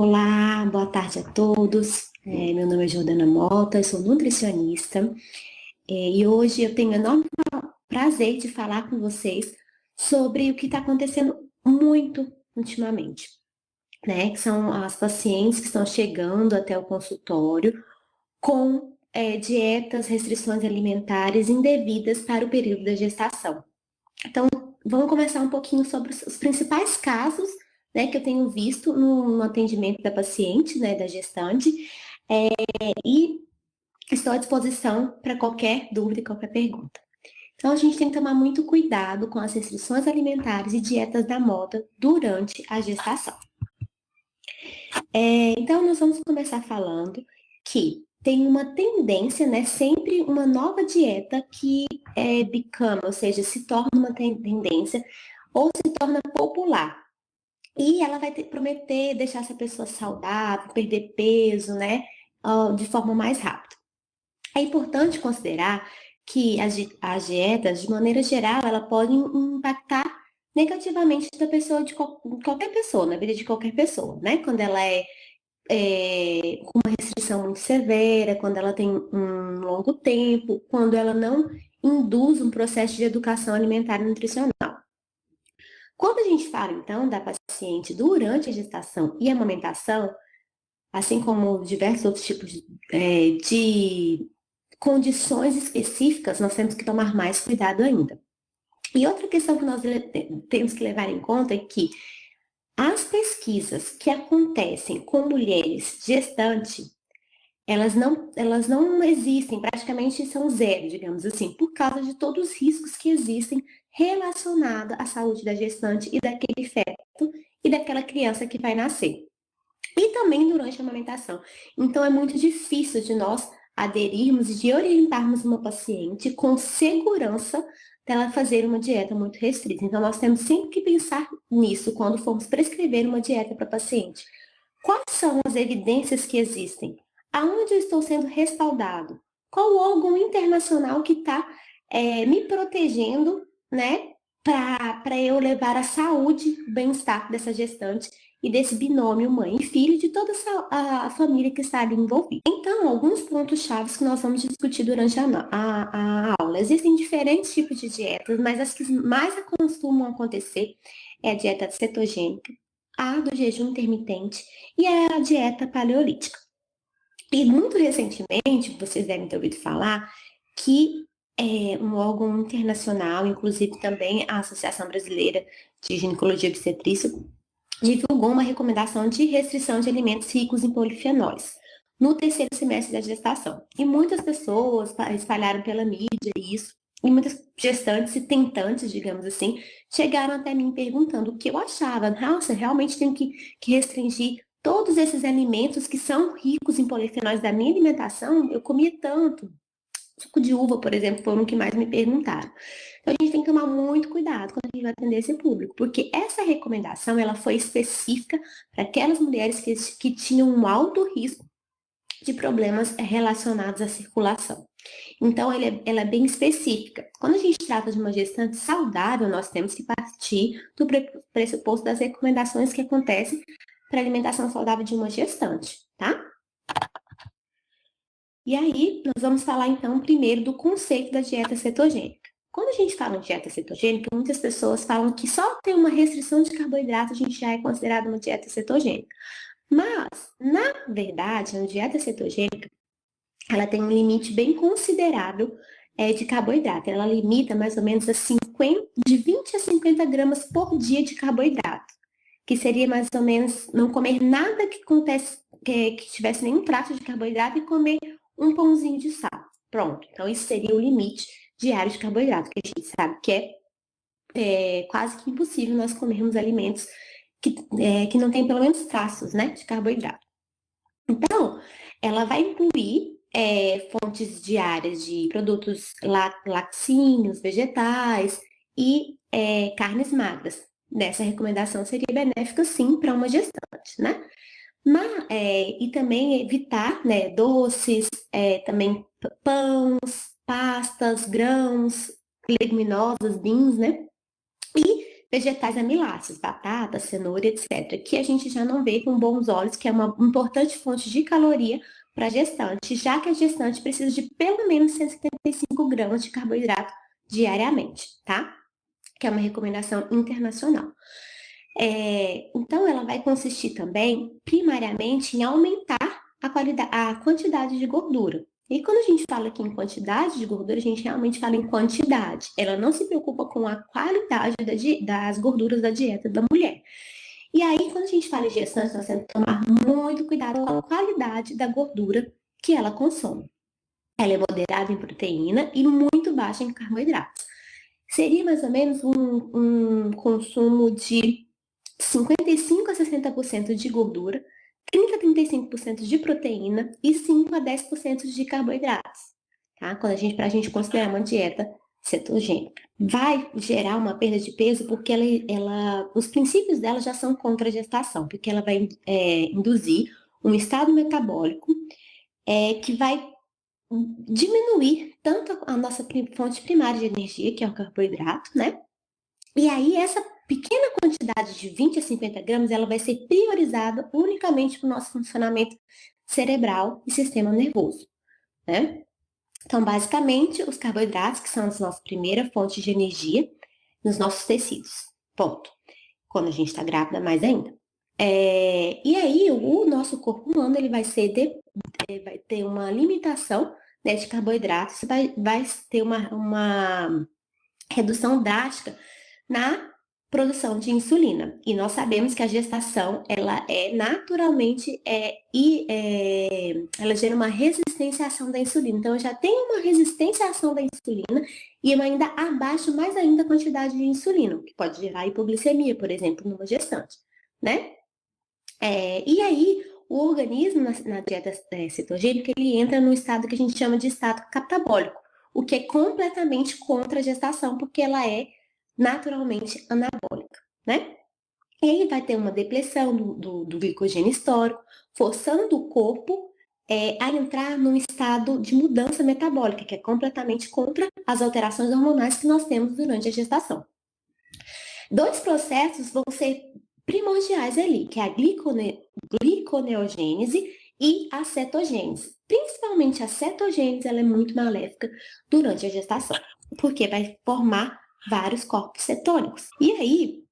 Olá, boa tarde a todos. Meu nome é Jordana Mota, eu sou nutricionista e hoje eu tenho o enorme prazer de falar com vocês sobre o que está acontecendo muito ultimamente, né? Que são as pacientes que estão chegando até o consultório com dietas, restrições alimentares indevidas para o período da gestação. Então, vamos conversar um pouquinho sobre os principais casos, né, que eu tenho visto no atendimento da paciente, né, da gestante, e estou à disposição para qualquer dúvida e qualquer pergunta. Então, a gente tem que tomar muito cuidado com as restrições alimentares e dietas da moda durante a gestação. Então, nós vamos começar falando que tem uma tendência, né, sempre uma nova dieta que become, ou seja, se torna uma tendência ou se torna popular. E ela vai prometer deixar essa pessoa saudável, perder peso, né, de forma mais rápida. É importante considerar que as dietas, de maneira geral, ela podem impactar negativamente da pessoa, qualquer pessoa, na vida de qualquer pessoa, né? Quando ela com uma restrição muito severa, quando ela tem um longo tempo, quando ela não induz um processo de educação alimentar e nutricional. Quando a gente fala, então, da paciente durante a gestação e amamentação, assim como diversos outros tipos de condições específicas, nós temos que tomar mais cuidado ainda. E outra questão que nós temos que levar em conta é que as pesquisas que acontecem com mulheres gestantes, elas não existem, praticamente são zero, digamos assim, por causa de todos os riscos que existem relacionados à saúde da gestante e daquele feto e daquela criança que vai nascer. E também durante a amamentação. Então, é muito difícil de nós aderirmos e de orientarmos uma paciente com segurança dela fazer uma dieta muito restrita. Então, nós temos sempre que pensar nisso quando formos prescrever uma dieta para paciente. Quais são as evidências que existem? Aonde eu estou sendo respaldado? Qual órgão internacional que está me protegendo, né, para eu levar a saúde, o bem-estar dessa gestante e desse binômio mãe e filho, de toda a família que está ali envolvida. Então, alguns pontos chaves que nós vamos discutir durante a aula. Existem diferentes tipos de dietas, mas as que mais costumam acontecer é a dieta cetogênica, a do jejum intermitente e a dieta paleolítica. E muito recentemente, vocês devem ter ouvido falar que um órgão internacional, inclusive também a Associação Brasileira de Ginecologia e Obstetrícia, divulgou uma recomendação de restrição de alimentos ricos em polifenóis no terceiro semestre da gestação. E muitas pessoas espalharam pela mídia isso, e muitas gestantes e tentantes, digamos assim, chegaram até mim perguntando o que eu achava. Nossa, realmente tenho que restringir todos esses alimentos que são ricos em polifenóis da minha alimentação? Eu comia tanto. Suco de uva, por exemplo, foi um que mais me perguntaram. Então, a gente tem que tomar muito cuidado quando a gente vai atender esse público, porque essa recomendação, ela foi específica para aquelas mulheres que tinham um alto risco de problemas relacionados à circulação. Então, ela é bem específica. Quando a gente trata de uma gestante saudável, nós temos que partir do pressuposto das recomendações que acontecem para a alimentação saudável de uma gestante, tá? E aí, nós vamos falar então primeiro do conceito da dieta cetogênica. Quando a gente fala em dieta cetogênica, muitas pessoas falam que só ter uma restrição de carboidrato a gente já é considerado uma dieta cetogênica. Mas, na verdade, a dieta cetogênica, ela tem um limite bem considerável de carboidrato. Ela limita mais ou menos de 20 a 50 gramas por dia de carboidrato, que seria mais ou menos não comer nada que tivesse nenhum traço de carboidrato e comer um pãozinho de sal. Pronto. Então, isso seria o limite diário de carboidrato, que a gente sabe que é quase que impossível nós comermos alimentos que não tem pelo menos traços, né, de carboidrato. Então, ela vai incluir fontes diárias de produtos laticíneos, vegetais e carnes magras. Nessa recomendação seria benéfica, sim, para uma gestante, né? E também evitar, né, doces, também pães, pastas, grãos, leguminosas, beans, né? E vegetais amiláceos, batata, cenoura, etc., que a gente já não vê com bons olhos, que é uma importante fonte de caloria para a gestante, já que a gestante precisa de pelo menos 175 gramas de carboidrato diariamente, tá? Que é uma recomendação internacional. Então, ela vai consistir também, primariamente, em aumentar a quantidade de gordura. E quando a gente fala aqui em quantidade de gordura, a gente realmente fala em quantidade. Ela não se preocupa com a qualidade das gorduras da dieta da mulher. E aí, quando a gente fala em gestante, nós temos que tomar muito cuidado com a qualidade da gordura que ela consome. Ela é moderada em proteína e muito baixa em carboidratos. Seria mais ou menos um consumo de 55 a 60% de gordura, 30 a 35% de proteína e 5 a 10% de carboidratos, tá? Para a gente considerar uma dieta cetogênica. Vai gerar uma perda de peso porque os princípios dela já são contra a gestação, porque ela vai induzir um estado metabólico que vai diminuir tanto a nossa fonte primária de energia, que é o carboidrato, né? E aí, essa pequena quantidade de 20 a 50 gramas, ela vai ser priorizada unicamente para o nosso funcionamento cerebral e sistema nervoso, né? Então, basicamente, os carboidratos, que são a nossa primeira fonte de energia nos nossos tecidos. Ponto. Quando a gente está grávida, mais ainda. E aí, o nosso corpo humano, ele vai ter uma limitação, né, de carboidratos, vai ter uma redução drástica na produção de insulina. E nós sabemos que a gestação, ela naturalmente, ela gera uma resistência à ação da insulina. Então, eu já tenho uma resistência à ação da insulina e eu ainda abaixo mais ainda a quantidade de insulina, o que pode gerar hipoglicemia, por exemplo, numa gestante, né? E aí, o organismo, na dieta cetogênica, ele entra no estado que a gente chama de estado catabólico, o que é completamente contra a gestação, porque ela é naturalmente anabólica, né? E aí vai ter uma depressão do glicogênio histórico, forçando o corpo a entrar num estado de mudança metabólica, que é completamente contra as alterações hormonais que nós temos durante a gestação. Dois processos vão ser primordiais ali, que é a gliconeogênese e a cetogênese. Principalmente a cetogênese, ela é muito maléfica durante a gestação, porque vai formar vários corpos cetônicos. E aí,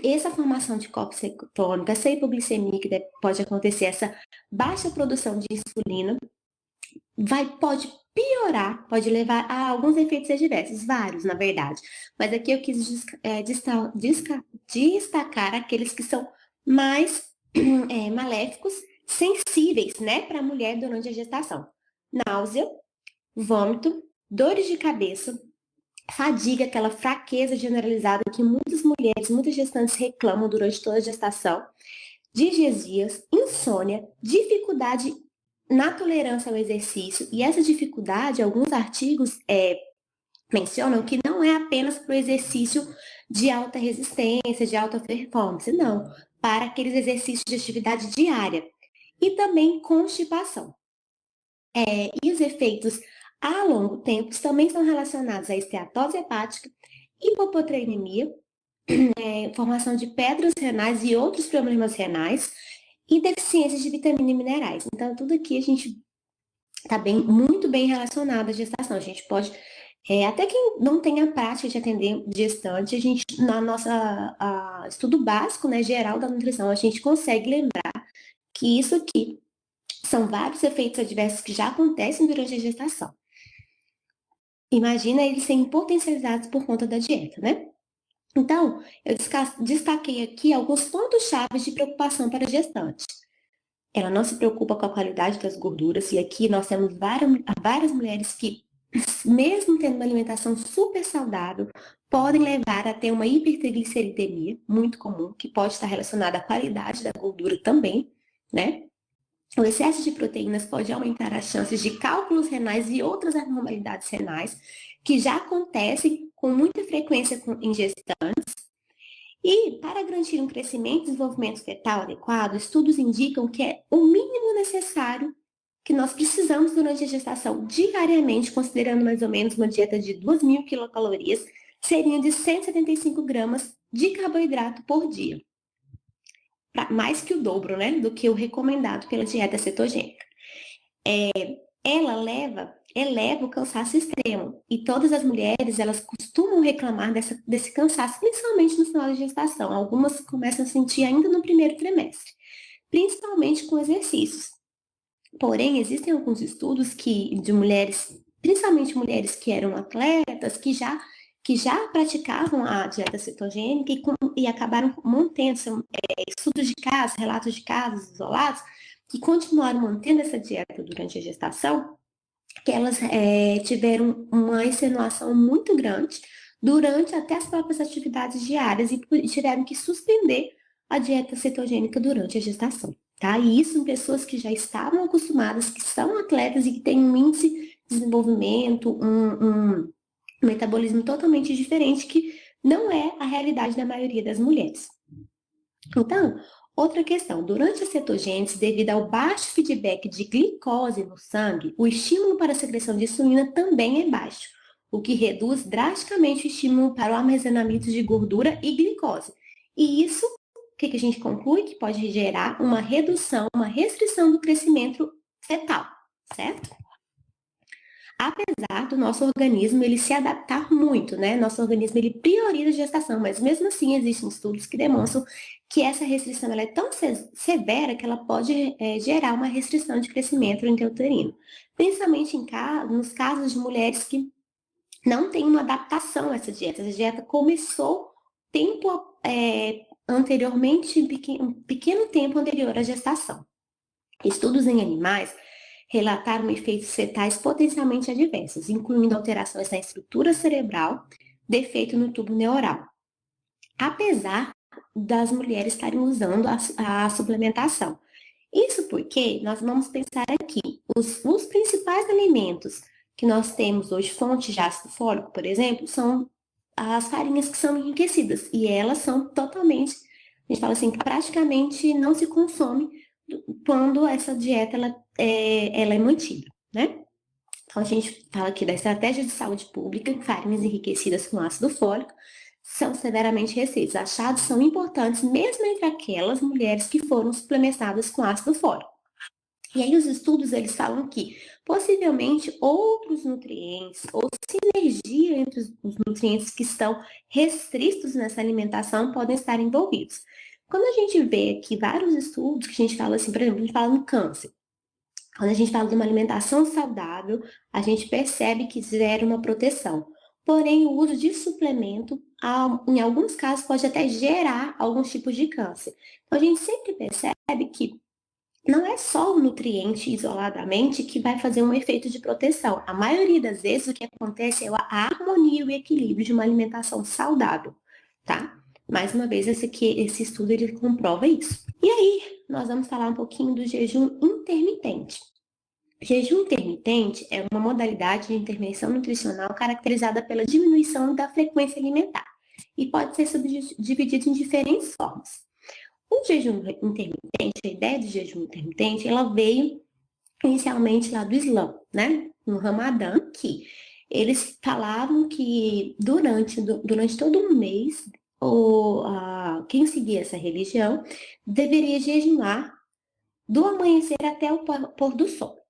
essa formação de corpos cetônicos, essa hipoglicemia que pode acontecer, essa baixa produção de insulina, pode piorar, pode levar a alguns efeitos adversos, vários, na verdade. Mas aqui eu quis destacar aqueles que são mais maléficos, sensíveis, né, para a mulher durante a gestação. Náusea, vômito, dores de cabeça, fadiga, aquela fraqueza generalizada que muitas mulheres, muitas gestantes reclamam durante toda a gestação, digesias, insônia, dificuldade na tolerância ao exercício. E essa dificuldade, alguns artigos mencionam que não é apenas para o exercício de alta resistência, de alta performance, não, para aqueles exercícios de atividade diária. E também constipação. E os efeitos a longo tempo também são relacionados à esteatose hepática, hipoproteinemia, formação de pedras renais e outros problemas renais, e deficiências de vitamina e minerais. Então, tudo aqui a gente está muito bem relacionado à gestação. A gente pode, até quem não tem a prática de atender gestante, a gente, na nossa estudo básico, né, geral da nutrição, a gente consegue lembrar que isso aqui são vários efeitos adversos que já acontecem durante a gestação. Imagina eles serem potencializados por conta da dieta, né? Então, eu destaquei aqui alguns pontos-chave de preocupação para a gestante. Ela não se preocupa com a qualidade das gorduras, e aqui nós temos várias mulheres que, mesmo tendo uma alimentação super saudável, podem levar a ter uma hipertrigliceridemia, muito comum, que pode estar relacionada à qualidade da gordura também, né? O excesso de proteínas pode aumentar as chances de cálculos renais e outras anormalidades renais, que já acontecem com muita frequência em gestantes. E, para garantir um crescimento e desenvolvimento fetal adequado, estudos indicam que é o mínimo necessário que nós precisamos durante a gestação, diariamente, considerando mais ou menos uma dieta de 2.000 quilocalorias, seriam de 175 gramas de carboidrato por dia. Mais que o dobro, né, do que o recomendado pela dieta cetogênica. Ela eleva o cansaço extremo. E todas as mulheres, elas costumam reclamar desse cansaço, principalmente no final da gestação. Algumas começam a sentir ainda no primeiro trimestre, principalmente com exercícios. Porém, existem alguns estudos de mulheres, principalmente mulheres que eram atletas, que já praticavam a dieta cetogênica e acabaram mantendo estudos de casos, relatos de casos isolados, que continuaram mantendo essa dieta durante a gestação, que elas tiveram uma extenuação muito grande durante até as próprias atividades diárias e tiveram que suspender a dieta cetogênica durante a gestação, tá? E isso em pessoas que já estavam acostumadas, que são atletas e que têm um índice de desenvolvimento, um metabolismo totalmente diferente, que não é a realidade da maioria das mulheres. Então, outra questão, durante a cetogênese, devido ao baixo feedback de glicose no sangue, o estímulo para a secreção de insulina também é baixo, o que reduz drasticamente o estímulo para o armazenamento de gordura e glicose. E isso, o que a gente conclui? Que pode gerar uma redução, uma restrição do crescimento fetal, certo? Apesar do nosso organismo ele se adaptar muito, né? Nosso organismo ele prioriza a gestação, mas mesmo assim existem estudos que demonstram que essa restrição ela é tão severa que ela pode gerar uma restrição de crescimento intrauterino, principalmente nos casos de mulheres que não têm uma adaptação a essa dieta. Essa dieta começou tempo anteriormente, um pequeno tempo anterior à gestação. Estudos em animais relataram efeitos fetais potencialmente adversos, incluindo alterações na estrutura cerebral, defeito no tubo neural. Apesar das mulheres estarem usando a suplementação. Isso porque nós vamos pensar aqui, os principais alimentos que nós temos hoje, fontes de ácido fólico, por exemplo, são as farinhas que são enriquecidas, e elas são totalmente, a gente fala assim, praticamente não se consome quando essa dieta ela é mantida, né? Então, a gente fala aqui da estratégia de saúde pública, farinhas enriquecidas com ácido fólico são severamente restritas. Achados são importantes mesmo entre aquelas mulheres que foram suplementadas com ácido fólico. E aí os estudos, eles falam que possivelmente outros nutrientes ou sinergia entre os nutrientes que estão restritos nessa alimentação podem estar envolvidos. Quando a gente vê aqui vários estudos que a gente fala assim, por exemplo, a gente fala no câncer. Quando a gente fala de uma alimentação saudável, a gente percebe que gera uma proteção. Porém, o uso de suplemento, em alguns casos, pode até gerar alguns tipos de câncer. Então, a gente sempre percebe que não é só o nutriente isoladamente que vai fazer um efeito de proteção. A maioria das vezes, o que acontece é a harmonia e o equilíbrio de uma alimentação saudável, tá? Mais uma vez, esse estudo ele comprova isso. E aí, nós vamos falar um pouquinho do jejum intermitente. Jejum intermitente é uma modalidade de intervenção nutricional caracterizada pela diminuição da frequência alimentar e pode ser subdividido em diferentes formas. O jejum intermitente, a ideia de jejum intermitente, ela veio inicialmente lá do Islã, né? No Ramadã, que eles falavam que durante todo um mês, quem seguia essa religião deveria jejuar do amanhecer até o pôr do sol.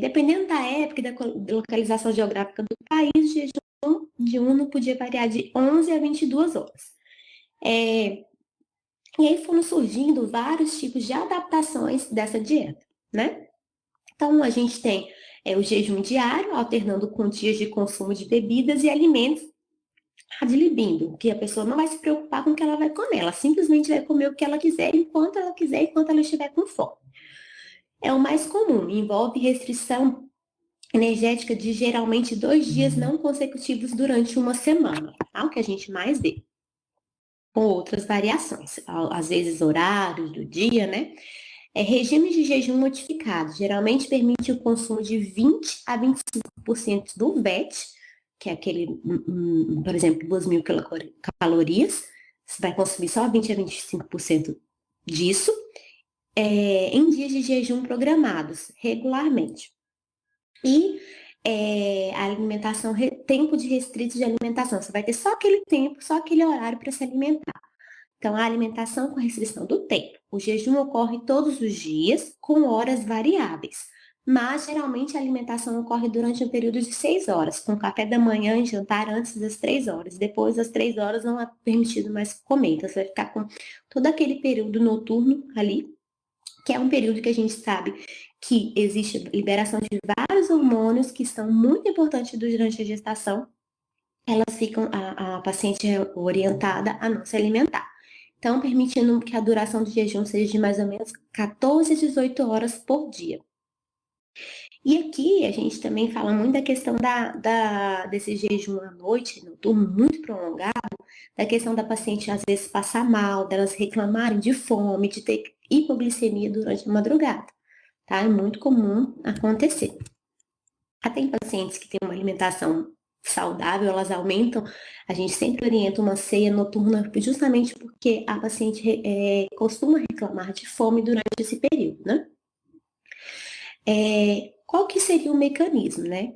Dependendo da época e da localização geográfica do país, o jejum diurno podia variar de 11 a 22 horas. E aí foram surgindo vários tipos de adaptações dessa dieta, né? Então, a gente tem o jejum diário, alternando com dias de consumo de bebidas e alimentos ad libindo, que a pessoa não vai se preocupar com o que ela vai comer, ela simplesmente vai comer o que ela quiser, enquanto ela estiver com fome. É o mais comum, envolve restrição energética de geralmente 2 dias não consecutivos durante uma semana, tá? O que a gente mais vê. Com outras variações, às vezes horários do dia, né? Regime de jejum modificado, geralmente permite o consumo de 20 a 25% do VET, que é aquele, por exemplo, 2.000 calorias, você vai consumir só 20 a 25% disso, em dias de jejum programados, regularmente. E a alimentação, tempo de restrito de alimentação. Você vai ter só aquele tempo, só aquele horário para se alimentar. Então, a alimentação com restrição do tempo. O jejum ocorre todos os dias, com horas variáveis. Mas, geralmente, a alimentação ocorre durante um período de 6 horas, com café da manhã e jantar antes das 3 horas. Depois das 3 horas não é permitido mais comer. Então, você vai ficar com todo aquele período noturno ali, que é um período que a gente sabe que existe liberação de vários hormônios que são muito importantes durante a gestação. Elas ficam, a paciente é orientada a não se alimentar. Então, permitindo que a duração do jejum seja de mais ou menos 14 a 18 horas por dia. E aqui a gente também fala muito da questão desse jejum à noite, noturno muito prolongado, da questão da paciente às vezes passar mal, delas reclamarem de fome, de ter hipoglicemia durante a madrugada, tá? É muito comum acontecer. Até em pacientes que têm uma alimentação saudável, elas aumentam, a gente sempre orienta uma ceia noturna justamente porque a paciente costuma reclamar de fome durante esse período, né? Qual que seria o mecanismo, né?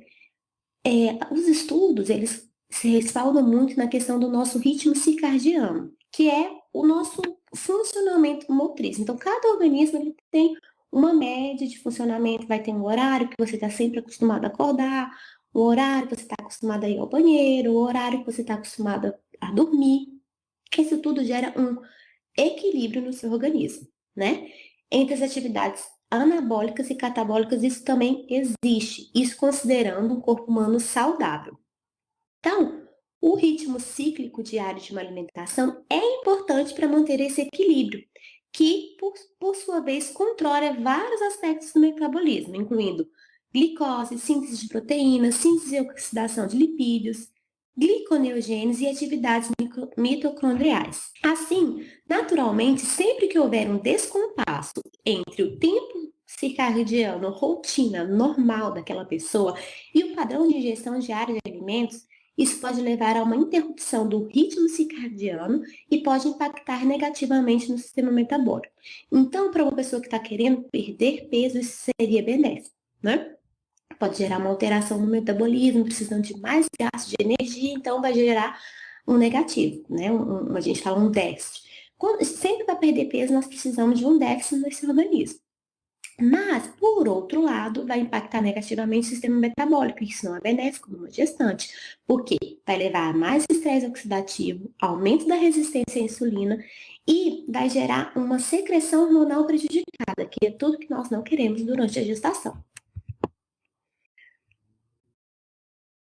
Os estudos, eles se respaldam muito na questão do nosso ritmo circadiano, que é o nosso funcionamento motriz. Então, cada organismo ele tem uma média de funcionamento, vai ter um horário que você está sempre acostumado a acordar, o horário que você está acostumado a ir ao banheiro, o horário que você está acostumado a dormir. Isso tudo gera um equilíbrio no seu organismo, né? Entre as atividades anabólicas e catabólicas, isso também existe, isso considerando um corpo humano saudável. Então, o ritmo cíclico diário de uma alimentação é importante para manter esse equilíbrio, que, por sua vez, controla vários aspectos do metabolismo, incluindo glicose, síntese de proteínas, síntese e oxidação de lipídios, gliconeogênese e atividades mitocondriais. Assim, naturalmente, sempre que houver um descompasso entre o tempo circadiano, rotina normal daquela pessoa e o padrão de ingestão diária de alimentos, isso pode levar a uma interrupção do ritmo circadiano e pode impactar negativamente no sistema metabólico. Então, para uma pessoa que está querendo perder peso, isso seria benéfico, né? Pode gerar uma alteração no metabolismo, precisando de mais gasto de energia, então vai gerar um negativo, né? A gente fala um déficit. Sempre para perder peso, nós precisamos de um déficit nesse organismo. Mas, por outro lado, vai impactar negativamente o sistema metabólico, isso não é benéfico numa gestante, porque vai levar a mais estresse oxidativo, aumento da resistência à insulina e vai gerar uma secreção hormonal prejudicada, que é tudo que nós não queremos durante a gestação.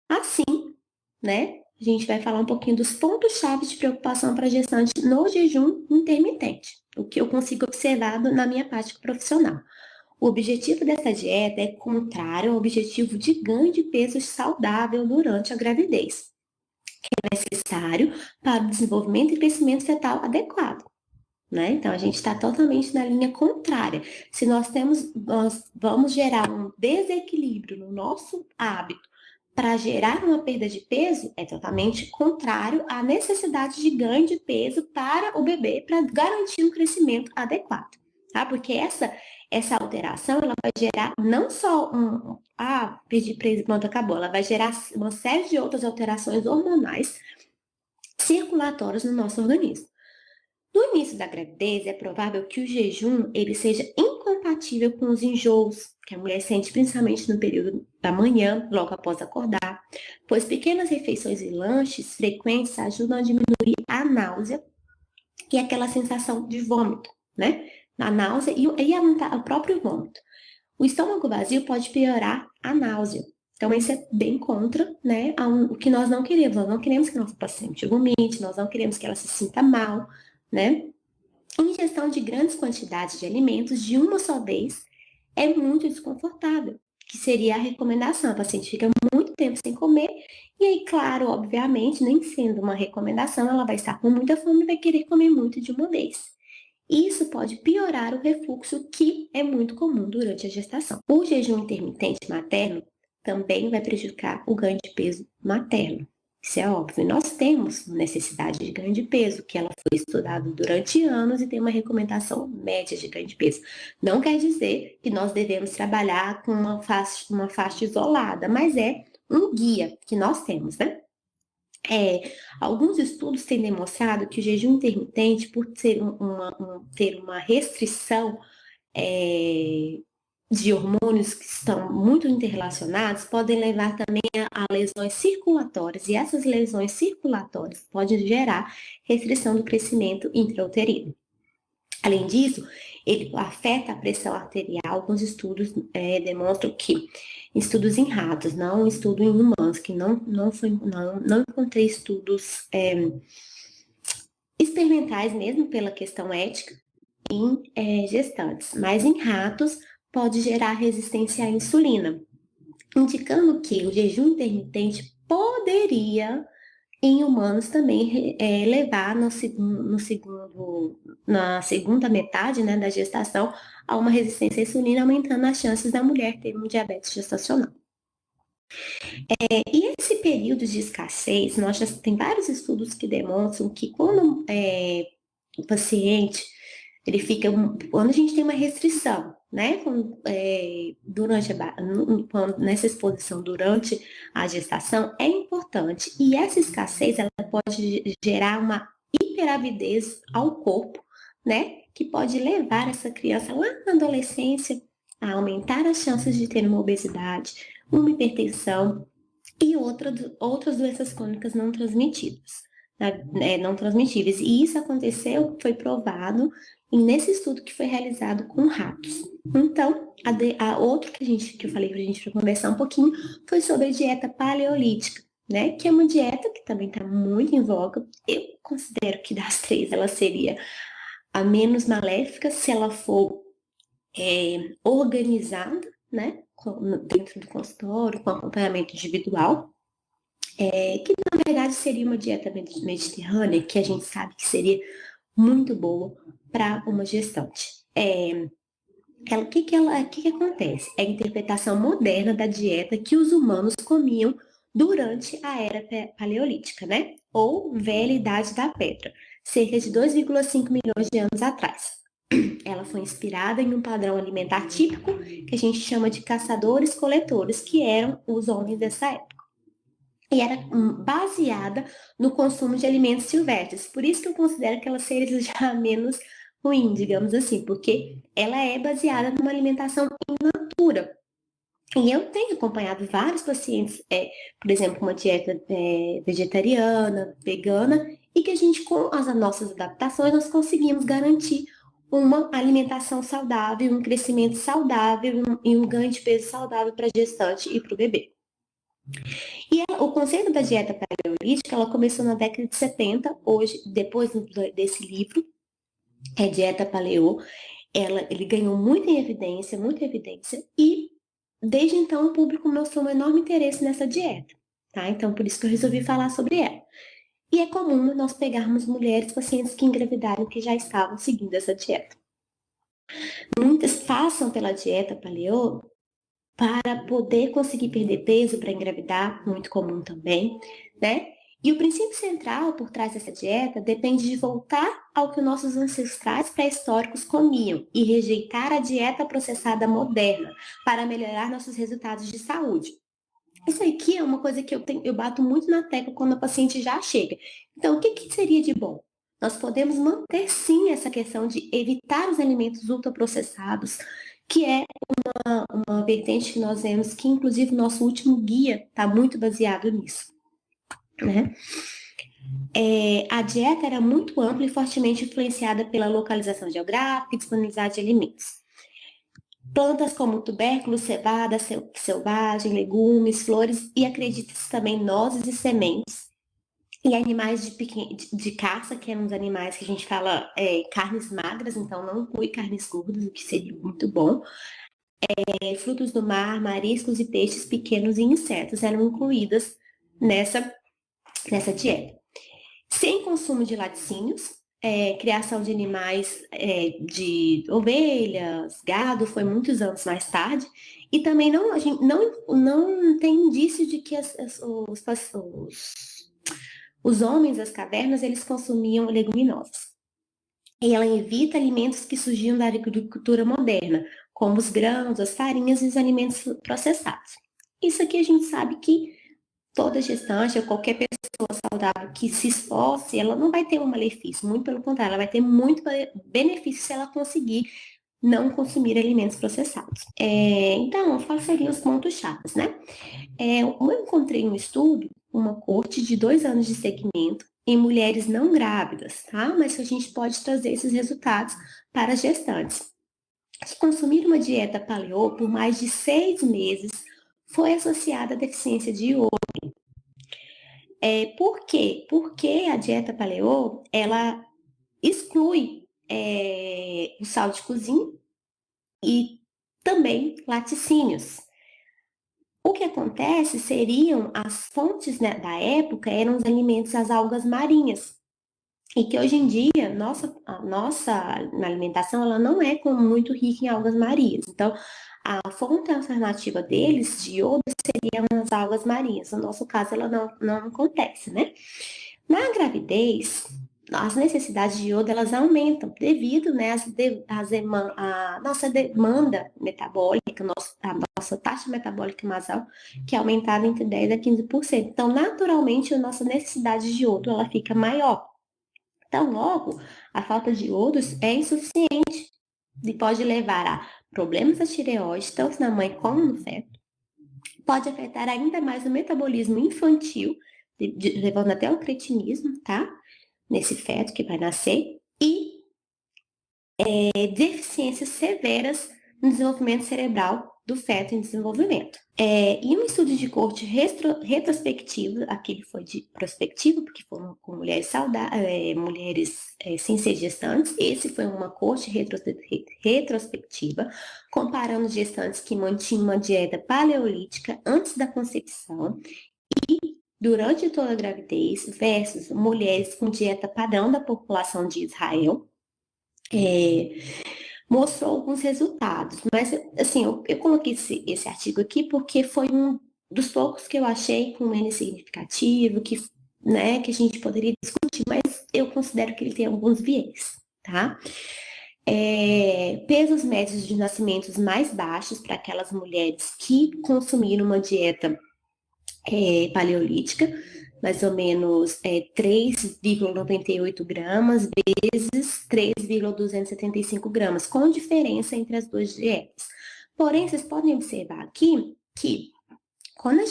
Assim, né, a gente vai falar um pouquinho dos pontos-chave de preocupação para a gestante no jejum intermitente, o que eu consigo observar na minha prática profissional. O objetivo dessa dieta é contrário ao objetivo de ganho de peso saudável durante a gravidez, que é necessário para o desenvolvimento e crescimento fetal adequado. Né? Então, a gente está totalmente na linha contrária. Se nós vamos gerar um desequilíbrio no nosso hábito para gerar uma perda de peso, é totalmente contrário à necessidade de ganho de peso para o bebê, para garantir um crescimento adequado. Tá? Porque essa alteração, ela vai gerar não só perdi peso, pronto, acabou. Ela vai gerar uma série de outras alterações hormonais circulatórias no nosso organismo. No início da gravidez, é provável que o jejum ele seja incompatível com os enjoos que a mulher sente principalmente no período da manhã, logo após acordar, pois pequenas refeições e lanches frequentes ajudam a diminuir a náusea e aquela sensação de vômito, né? A náusea e o próprio vômito. O estômago vazio pode piorar a náusea. Então, isso é bem contra, né, o que nós não queremos. Nós não queremos que nossa paciente vomite, nós não queremos que ela se sinta mal, né? Ingestão de grandes quantidades de alimentos de uma só vez é muito desconfortável, que seria a recomendação. A paciente fica muito tempo sem comer e aí, claro, obviamente, nem sendo uma recomendação, ela vai estar com muita fome e vai querer comer muito de uma vez. Isso pode piorar o refluxo, que é muito comum durante a gestação. O jejum intermitente materno também vai prejudicar o ganho de peso materno, Isso é óbvio. Nós temos necessidade de ganho de peso, que ela foi estudada durante anos e tem uma recomendação média de ganho de peso. Não quer dizer que nós devemos trabalhar com uma faixa isolada, mas é um guia que nós temos, né? Alguns estudos têm demonstrado que o jejum intermitente, por ter uma restrição de hormônios que estão muito interrelacionados, podem levar também a lesões circulatórias, e essas lesões circulatórias podem gerar restrição do crescimento intrauterino. Além disso, ele afeta a pressão arterial. Alguns estudos demonstram que, estudos em ratos, não estudo em humanos, que não encontrei estudos experimentais mesmo pela questão ética em gestantes, mas em ratos pode gerar resistência à insulina, indicando que o jejum intermitente poderia, em humanos também, levar na segunda metade, né, da gestação a uma resistência à insulina, aumentando as chances da mulher ter um diabetes gestacional. E esse período de escassez, nós já tem vários estudos que demonstram que quando o paciente, quando a gente tem uma restrição, né, nessa exposição durante a gestação, é importante. E essa escassez, ela pode gerar uma hiperavidez ao corpo, né, que pode levar essa criança lá na adolescência a aumentar as chances de ter uma obesidade, uma hipertensão e outras doenças crônicas não transmitidas, não transmitíveis. E isso aconteceu, foi provado nesse estudo que foi realizado com ratos. Então, outro que eu falei para a gente conversar um pouquinho foi sobre a dieta paleolítica, né? Que é uma dieta que também está muito em voga. Eu considero que das três ela seria a menos maléfica se ela for organizada, né? Dentro do consultório, com acompanhamento individual. Que na verdade seria uma dieta mediterrânea, que a gente sabe que seria muito boa para uma gestante. O que acontece? É a interpretação moderna da dieta que os humanos comiam durante a era paleolítica, né? Ou velha idade da pedra, cerca de 2,5 milhões de anos atrás. Ela foi inspirada em um padrão alimentar típico que a gente chama de caçadores-coletores, que eram os homens dessa época. E era baseada no consumo de alimentos silvestres. Por isso que eu considero que ela seja já menos ruim, digamos assim, porque ela é baseada numa alimentação in natura. E eu tenho acompanhado vários pacientes, por exemplo, uma dieta vegetariana, vegana, e que a gente, com as nossas adaptações, nós conseguimos garantir uma alimentação saudável, um crescimento saudável e um ganho de peso saudável para a gestante e para o bebê. E o conceito da dieta paleolítica, ela começou na década de 70, hoje, depois desse livro, Dieta Paleo, ele ganhou muita evidência, e desde então o público mostrou um enorme interesse nessa dieta, tá? Então, por isso que eu resolvi falar sobre ela. E é comum nós pegarmos mulheres, pacientes que engravidaram, que já estavam seguindo essa dieta. Muitas passam pela dieta paleo para poder conseguir perder peso para engravidar, muito comum também, né? E o princípio central por trás dessa dieta depende de voltar ao que nossos ancestrais pré-históricos comiam e rejeitar a dieta processada moderna para melhorar nossos resultados de saúde. Isso aqui é uma coisa que eu bato muito na tecla quando a paciente já chega. Então, o que seria de bom? Nós podemos manter, sim, essa questão de evitar os alimentos ultraprocessados, que é uma vertente que nós vemos que, inclusive, o nosso último guia está muito baseado nisso, né? A dieta era muito ampla e fortemente influenciada pela localização geográfica e disponibilidade de alimentos. Plantas como tubérculos, cevada selvagem, legumes, flores e, acredita-se também, nozes e sementes. E animais de caça, que eram os animais que a gente fala carnes magras, então não inclui carnes gordas, o que seria muito bom. Frutos do mar, mariscos e peixes pequenos e insetos eram incluídos nessa dieta. Sem consumo de laticínios, criação de animais de ovelhas, gado, foi muitos anos mais tarde, e também a gente não tem indício de que Os homens das cavernas, eles consumiam leguminosas. E ela evita alimentos que surgiam da agricultura moderna, como os grãos, as farinhas e os alimentos processados. Isso aqui a gente sabe que toda gestante ou qualquer pessoa saudável que se esforce, ela não vai ter um malefício, muito pelo contrário, ela vai ter muito benefício se ela conseguir não consumir alimentos processados. Então, quais seriam os pontos chaves, né? Eu encontrei um estudo, uma corte de 2 anos de segmento em mulheres não grávidas, tá? Mas a gente pode trazer esses resultados para as gestantes. Se consumir uma dieta paleo por mais de 6 meses foi associada à deficiência de iodo. Por quê? Porque a dieta paleo, ela exclui o sal de cozinha e também laticínios. O que acontece seriam as fontes, né, da época eram os alimentos, as algas marinhas. E que hoje em dia, a nossa alimentação, ela não é muito rica em algas marinhas. Então, a fonte alternativa deles, de iodo, seriam as algas marinhas. No nosso caso, ela não acontece, né? Na gravidez, as necessidades de iodo, elas aumentam devido, né, a nossa demanda metabólica, a nossa taxa metabólica basal, que é aumentada entre 10% a 15%. Então, naturalmente, a nossa necessidade de iodo, ela fica maior. Então, logo, a falta de iodo é insuficiente e pode levar a problemas da tireoide, tanto na mãe como no feto. Pode afetar ainda mais o metabolismo infantil, levando até ao cretinismo, tá? Nesse feto que vai nascer. E deficiências severas no desenvolvimento cerebral do feto em desenvolvimento. E um estudo de corte retrospectivo, aquele foi de prospectivo, porque foram com mulheres saudáveis, mulheres sem ser gestantes. Esse foi uma corte retrospectiva, comparando gestantes que mantinham uma dieta paleolítica antes da concepção e durante toda a gravidez, versus mulheres com dieta padrão da população de Israel. Mostrou alguns resultados, mas assim, eu coloquei esse artigo aqui porque foi um dos poucos que eu achei com N significativo, né, que a gente poderia discutir, mas eu considero que ele tem alguns viés, tá? Pesos médios de nascimentos mais baixos para aquelas mulheres que consumiram uma dieta paleolítica, mais ou menos 3,98 gramas vezes 3,275 gramas, com diferença entre as duas dietas. Porém, vocês podem observar aqui que quando a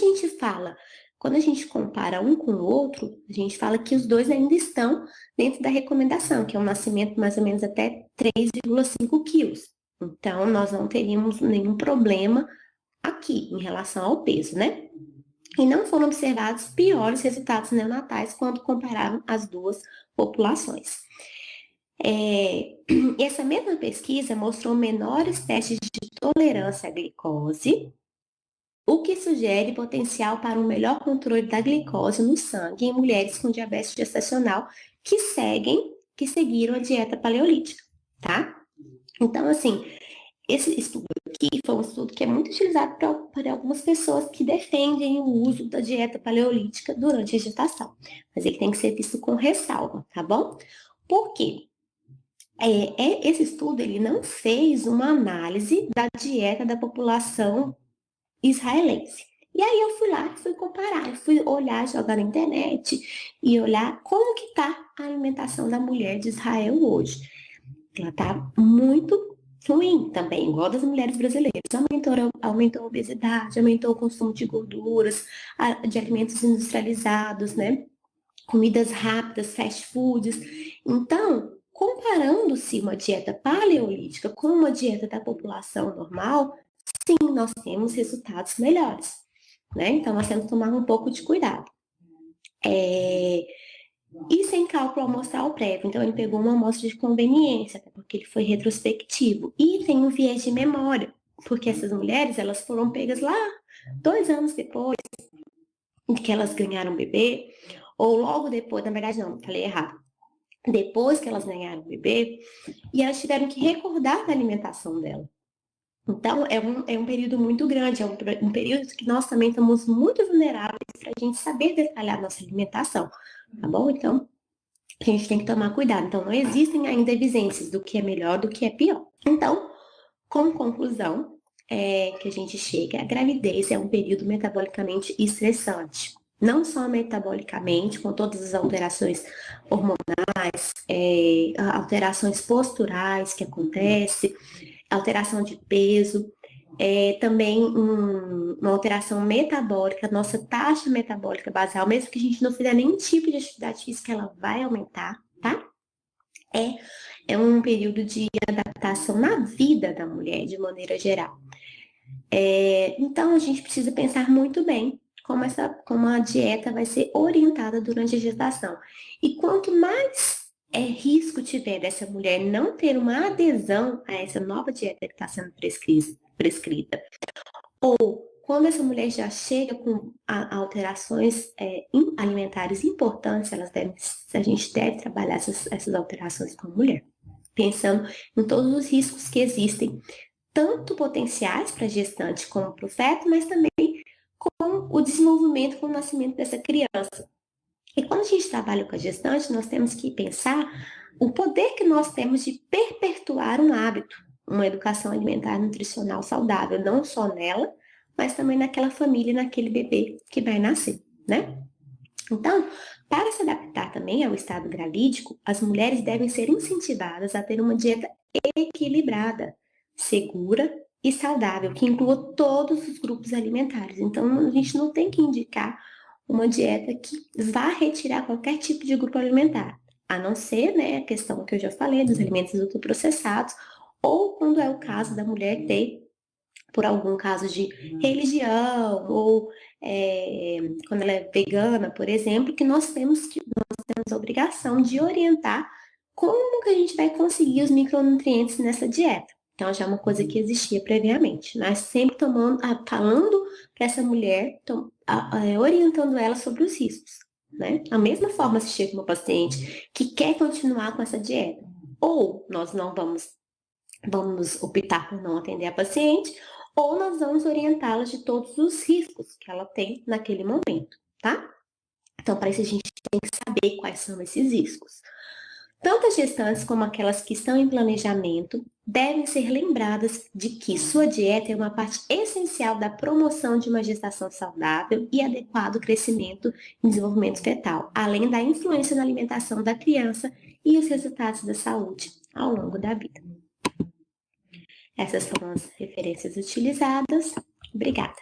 gente compara um com o outro, a gente fala que os dois ainda estão dentro da recomendação, que é um nascimento mais ou menos até 3,5 quilos. Então, nós não teríamos nenhum problema aqui em relação ao peso, né? E não foram observados piores resultados neonatais quando comparavam as duas populações. Essa mesma pesquisa mostrou menores testes de tolerância à glicose, o que sugere potencial para um melhor controle da glicose no sangue em mulheres com diabetes gestacional que seguiram a dieta paleolítica, tá? Então, assim, esse estudo aqui foi um estudo que é muito utilizado por algumas pessoas que defendem o uso da dieta paleolítica durante a gestação. Mas ele tem que ser visto com ressalva, tá bom? Por quê? Esse estudo ele não fez uma análise da dieta da população israelense. E aí eu fui lá e fui comparar, eu fui olhar, jogar na internet e olhar como que está a alimentação da mulher de Israel hoje. Ela está muito ruim também, igual das mulheres brasileiras. Aumentou a obesidade, aumentou o consumo de gorduras, de alimentos industrializados, né? Comidas rápidas, fast foods. Então, comparando-se uma dieta paleolítica com uma dieta da população normal, sim, nós temos resultados melhores, né? Então, nós temos que tomar um pouco de cuidado. E sem cálculo amostral prévio. Então, ele pegou uma amostra de conveniência, porque ele foi retrospectivo. E tem um viés de memória, porque essas mulheres, elas foram pegas lá 2 anos depois que elas ganharam bebê, ou logo depois, na verdade não, falei errado. Depois que elas ganharam bebê, e elas tiveram que recordar da alimentação dela. Então, é um período muito grande, um período que nós também estamos muito vulneráveis para a gente saber detalhar nossa alimentação, tá bom? Então, a gente tem que tomar cuidado. Então, não existem ainda evidências do que é melhor, do que é pior. Então, como conclusão, que a gente chega, a gravidez é um período metabolicamente estressante. Não só metabolicamente, com todas as alterações hormonais, alterações posturais que acontecem, alteração de peso, também uma alteração metabólica, nossa taxa metabólica basal, mesmo que a gente não fizer nenhum tipo de atividade física, ela vai aumentar, tá? É um período de adaptação na vida da mulher, de maneira geral. Então, a gente precisa pensar muito bem como a dieta vai ser orientada durante a gestação. E quanto mais risco tiver dessa mulher não ter uma adesão a essa nova dieta que está sendo prescrita, ou quando essa mulher já chega com alterações alimentares importantes, a gente deve trabalhar essas alterações com a mulher, pensando em todos os riscos que existem, tanto potenciais para a gestante como para o feto, mas também com o desenvolvimento, com o nascimento dessa criança. E quando a gente trabalha com a gestante, nós temos que pensar o poder que nós temos de perpetuar um hábito, uma educação alimentar nutricional saudável, não só nela, mas também naquela família, naquele bebê que vai nascer, né? Então, para se adaptar também ao estado gravídico, as mulheres devem ser incentivadas a ter uma dieta equilibrada, segura e saudável, que inclua todos os grupos alimentares. Então, a gente não tem que indicar uma dieta que vá retirar qualquer tipo de grupo alimentar, a não ser, né, a questão que eu já falei dos alimentos ultraprocessados, ou quando é o caso da mulher ter, por algum caso de religião, ou quando ela é vegana, por exemplo, que nós temos a obrigação de orientar como que a gente vai conseguir os micronutrientes nessa dieta. Então, já é uma coisa que existia previamente. Nós sempre falando para essa mulher, orientando ela sobre os riscos. Né? Da mesma forma, se chega uma paciente que quer continuar com essa dieta, ou nós não vamos optar por não atender a paciente, ou nós vamos orientá-la de todos os riscos que ela tem naquele momento, tá? Então, para isso, a gente tem que saber quais são esses riscos. Tanto as gestantes como aquelas que estão em planejamento devem ser lembradas de que sua dieta é uma parte essencial da promoção de uma gestação saudável e adequado crescimento e desenvolvimento fetal, além da influência na alimentação da criança e os resultados da saúde ao longo da vida. Essas foram as referências utilizadas. Obrigada.